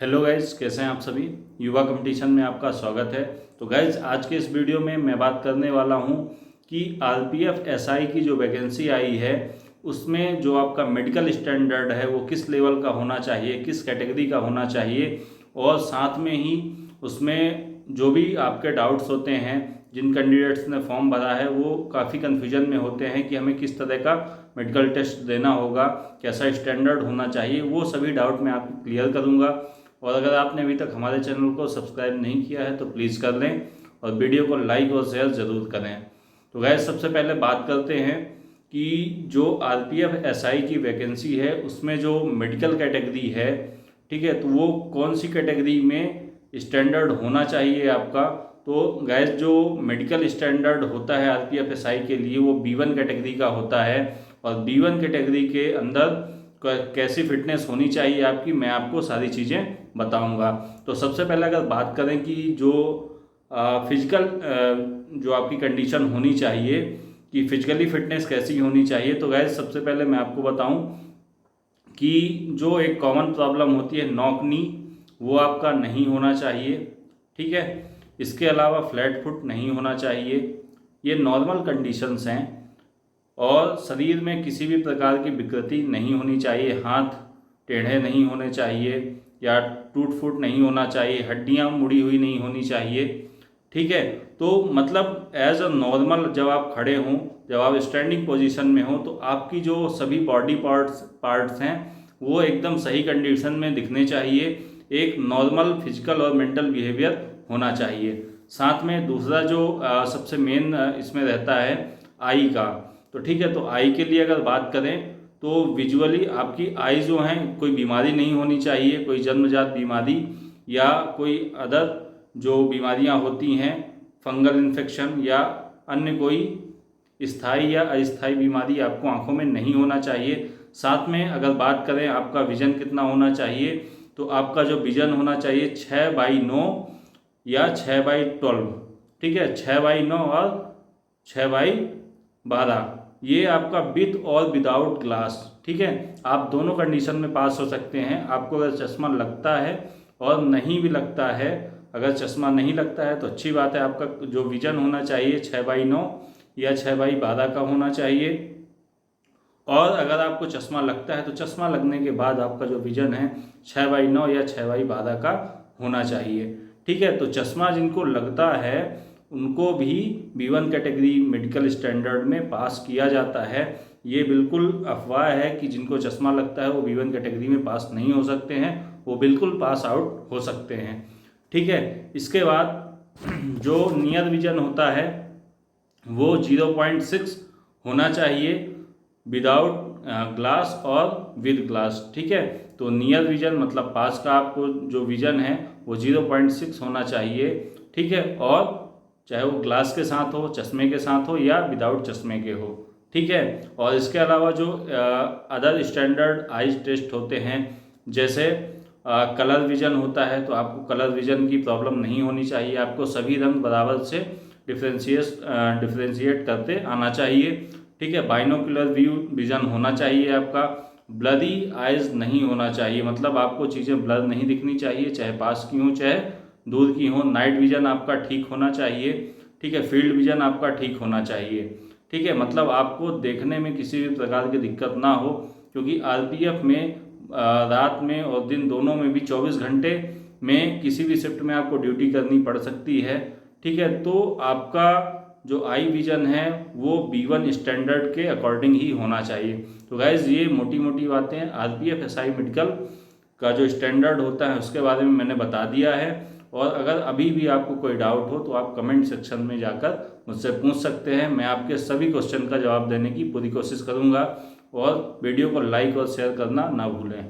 Hello guys, कैसे हैं आप सभी। युवा कंपटीशन में आपका स्वागत है। तो गाइज, आज के इस वीडियो में मैं बात करने वाला हूं कि आरपीएफ एसआई की जो वैकेंसी आई है उसमें जो आपका मेडिकल स्टैंडर्ड है वो किस लेवल का होना चाहिए, किस कैटेगरी का होना चाहिए, और साथ में ही उसमें जो भी आपके डाउट्स होते हैं, जिन कैंडिडेट्स ने फॉर्म भरा है वो काफ़ी कन्फ्यूजन में होते हैं कि हमें किस तरह का मेडिकल टेस्ट देना होगा, कैसा स्टैंडर्ड होना चाहिए, वो सभी डाउट मैं आपको क्लियर करूँगा। और अगर आपने अभी तक हमारे चैनल को सब्सक्राइब नहीं किया है तो प्लीज़ कर लें और वीडियो को लाइक और शेयर ज़रूर करें। तो गैस, सबसे पहले बात करते हैं कि जो आरपीएफ एसआई की वैकेंसी है उसमें जो मेडिकल कैटेगरी है, ठीक है, तो वो कौन सी कैटेगरी में स्टैंडर्ड होना चाहिए आपका। तो गैस, जो मेडिकल स्टैंडर्ड होता है आरपीएफ एसआई के लिए वो B1 कैटेगरी का होता है। और B1 कैटेगरी के अंदर कैसी फिटनेस होनी चाहिए आपकी, मैं आपको सारी चीज़ें बताऊंगा। तो सबसे पहले अगर बात करें कि जो फिजिकल जो आपकी कंडीशन होनी चाहिए कि फिजिकली फिटनेस कैसी होनी चाहिए, तो गैस सबसे पहले मैं आपको बताऊं कि जो एक कॉमन प्रॉब्लम होती है नॉक नी, वो आपका नहीं होना चाहिए, ठीक है। इसके अलावा फ्लैट फुट नहीं होना चाहिए। ये नॉर्मल कंडीशंस हैं। और शरीर में किसी भी प्रकार की विकृति नहीं होनी चाहिए, हाथ टेढ़े नहीं होने चाहिए या टूट फूट नहीं होना चाहिए, हड्डियां मुड़ी हुई नहीं होनी चाहिए, ठीक है। तो मतलब एज अ नॉर्मल जब आप खड़े हों, जब आप स्टैंडिंग पोजीशन में हो, तो आपकी जो सभी बॉडी पार्ट्स हैं वो एकदम सही कंडीशन में दिखने चाहिए। एक नॉर्मल फिजिकल और मेंटल बिहेवियर होना चाहिए। साथ में दूसरा जो सबसे मेन इसमें रहता है आई का, तो ठीक है। तो आई के लिए अगर बात करें तो विजुअली आपकी आई जो हैं कोई बीमारी नहीं होनी चाहिए, कोई जन्मजात बीमारी या कोई अदर जो बीमारियां होती हैं, फंगल इन्फेक्शन या अन्य कोई स्थायी या अस्थायी बीमारी आपको आंखों में नहीं होना चाहिए। साथ में अगर बात करें आपका विजन कितना होना चाहिए, तो आपका जो विजन होना चाहिए 6/9 या 6/12, ठीक है। 6/9 और 6/12, ये आपका विद और विदाउट ग्लास, ठीक है। आप दोनों कंडीशन में पास हो सकते हैं। आपको अगर चश्मा लगता है और नहीं भी लगता है, अगर चश्मा नहीं लगता है तो अच्छी बात है, आपका जो विजन होना चाहिए 6/9 या 6/12 का होना चाहिए। और अगर आपको चश्मा लगता है तो चश्मा लगने के बाद आपका जो विजन है 6/9 या 6/12 का होना चाहिए, ठीक है। तो चश्मा जिनको लगता है उनको भी B1 कैटेगरी मेडिकल स्टैंडर्ड में पास किया जाता है। ये बिल्कुल अफवाह है कि जिनको चश्मा लगता है वो B1 कैटेगरी में पास नहीं हो सकते हैं, वो बिल्कुल पास आउट हो सकते हैं, ठीक है। इसके बाद जो नियर विजन होता है वो 0.6 होना चाहिए विदाउट ग्लास और विद ग्लास, ठीक है। तो नियर विजन मतलब पास का आपको जो विजन है वो 0.6 होना चाहिए, ठीक है। और चाहे वो ग्लास के साथ हो, चश्मे के साथ हो या विदाउट चश्मे के हो, ठीक है। और इसके अलावा जो अदर स्टैंडर्ड आइज टेस्ट होते हैं, जैसे कलर विजन होता है, तो आपको कलर विजन की प्रॉब्लम नहीं होनी चाहिए। आपको सभी रंग बराबर से डिफ्रेंशिएट करते आना चाहिए, ठीक है। बाइनोकुलर व्यू विजन होना चाहिए आपका। ब्लरी आइज नहीं होना चाहिए, मतलब आपको चीज़ें ब्लर नहीं दिखनी चाहिए, चाहे पास की हो चाहे दूर की हो। नाइट विजन आपका ठीक होना चाहिए, ठीक है। फील्ड विजन आपका ठीक होना चाहिए, ठीक है। मतलब आपको देखने में किसी भी प्रकार की दिक्कत ना हो, क्योंकि आरपीएफ में रात में और दिन दोनों में भी 24 घंटे में किसी भी शिफ्ट में आपको ड्यूटी करनी पड़ सकती है, ठीक है। तो आपका जो आई विजन है वो B1 स्टैंडर्ड के अकॉर्डिंग ही होना चाहिए। तो गाइज, ये मोटी मोटी बातें आरपीएफ एसआई मेडिकल का जो स्टैंडर्ड होता है उसके बारे में मैंने बता दिया है। और अगर अभी भी आपको कोई डाउट हो तो आप कमेंट सेक्शन में जाकर मुझसे पूछ सकते हैं। मैं आपके सभी क्वेश्चन का जवाब देने की पूरी कोशिश करूंगा। और वीडियो को लाइक और शेयर करना ना भूलें।